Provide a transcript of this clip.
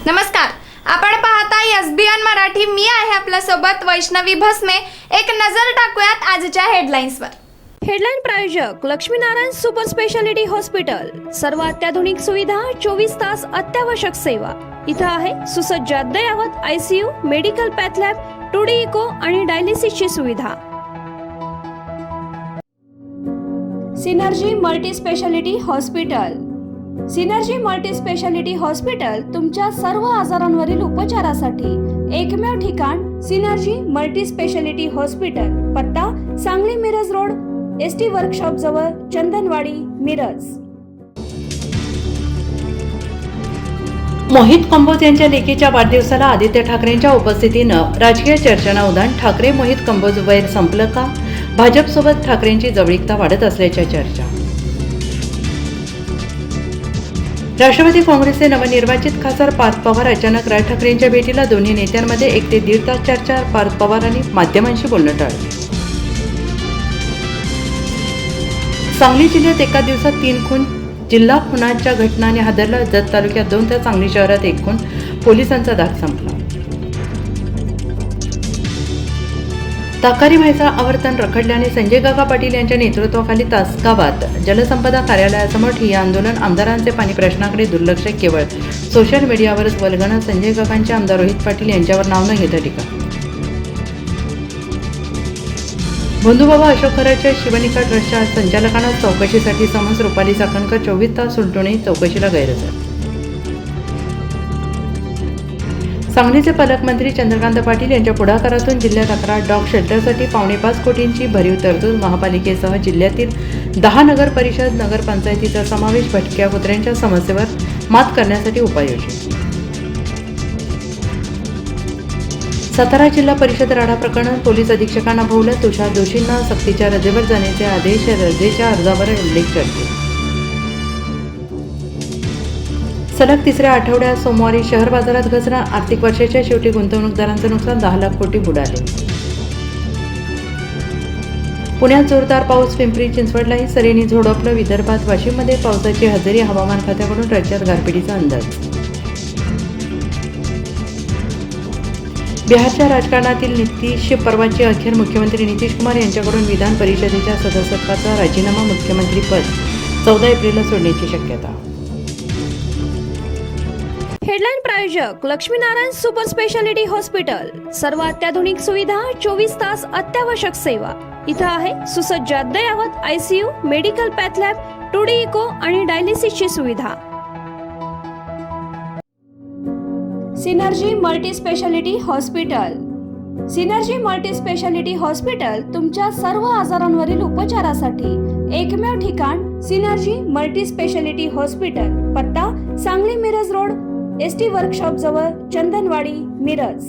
नमस्कार, आपण पाहताय एसबीएन मराठी. मी आहे आपल्या सोबत वैष्णवी भस्मे. एक नजर टाकूयात आजच्या हेडलाईन्सवर. हेडलाईन प्रायोजक लक्ष्मीनारायण सुपर स्पेशालिटी हॉस्पिटल. सर्व अत्याधुनिक सुविधा, 24 तास अत्यावश्यक सेवा. इथं आहे सुसज्ज अद्ययावत ICU, medical path lab, 2D echo आणि डायलिसिसची सुविधा. Synergy multi speciality hospital. Synergy multi speciality hospital तुमच्या सर्व आजारांवरील उपचारासाठी एकमेव ठिकाण. Synergy multi speciality hospital. पत्ता Sangli Miraj road, ST workshop जवळ, चंदनवाडी, मिरज. मोहित कंबोज यांच्या लेकीच्या वाढदिवसाला आदित्य ठाकरेंच्या उपस्थितीनं राजकीय चर्चांना उधाण. ठाकरे मोहित कंबोज वैर संपलं का? भाजपसोबत ठाकरेंची जवळीकता वाढत असल्याच्या चर्चा. राष्ट्रवादी काँग्रेसचे नवनिर्वाचित खासदार पार्थ पवार अचानक राज ठाकरेंच्या भेटीला. दोन्ही नेत्यांमध्ये 1 ते 1.5 तास चर्चा. पार्थ पवारांनी माध्यमांशी बोलणं टाळलं. सांगली जिल्ह्यात एका दिवसात 3 खून. जिल्हा खुनाच्या घटनांनी हादरला. जत तालुक्यात 2 तर सांगली शहरात 1 खून. पोलिसांचा धाक संपला. ताकारी भाईचा आवर्तन रखडल्याने संजय काका पाटील यांच्या नेतृत्वाखाली तासगावात जलसंपदा कार्यालयासमोर ठिय्या आंदोलन. आमदारांचे पाणी प्रश्नाकडे दुर्लक्ष. केवळ सोशल मीडियावरच वल्गना. संजय काकांचे आमदार रोहित पाटील यांच्यावर नाव न घेता टीका. बंधुबाबा अशोक खराच्या शिवनिका ट्रस्टच्या संचालकांना चौकशीसाठी समन्स. रुपाली चाकणकर 24 तास उलटूनही चौकशीला गैरहजर. सांगलीचे पालकमंत्री चंद्रकांत पाटील यांच्या पुढाकारातून जिल्ह्यात 11 डॉग शेल्टरसाठी 5.25 कोटींची भरीव तरतूद. महापालिकेसह जिल्ह्यातील 10 नगर परिषद, नगरपंचायतीचा समावेश. भटक्या कुत्र्यांच्या समस्येवर मात करण्यासाठी उपाययोजना. सातारा जिल्हा परिषद राडा प्रकरण. पोलीस अधीक्षकांना भोवलं. तुषार दोषींना सक्तीच्या रजेवर जाण्याचे आदेश. रजेच्या अर्जावर उल्लेख चर्चेत. सलग 3ऱ्या आठवड्यात सोमवारी शहर बाजारात घसरण. आर्थिक वर्षाच्या शेवटी गुंतवणूकदारांचं नुकसान. 10 लाख कोटी बुडाले. पुण्यात जोरदार पाऊस. पिंपरी चिंचवडलाही सरींनी झोडपलं. विदर्भात वाशिममध्ये पावसाची हजेरी. हवामान खात्याकडून राज्यात गारपिटीचा अंदाज. बिहारच्या राजकारणातील नितीश पर्वाची अखेर. मुख्यमंत्री नितीश कुमार यांच्याकडून विधान परिषदेच्या सदस्यत्वाचा राजीनामा. मुख्यमंत्रीपद 14 एप्रिलला सोडण्याची शक्यता. हेडलाईन प्रायोजक लक्ष्मीनारायण सुपर स्पेशालिटी हॉस्पिटल. सर्व अत्याधुनिक सुविधा, 24 तास अत्यावश्यक सेवा. इथं आहे सुसज्ज अद्ययावत ICU, medical path lab, 2D echo आणि डायलिसिसची सुविधा. Synergy multi speciality hospital. Synergy multi speciality hospital तुमच्या सर्व आजारांवरील उपचारासाठी एकमेव ठिकाण. Synergy multi speciality hospital. पत्ता Sangli Miraj road, ST workshop जवळ, चंदनवाडी, मिरज.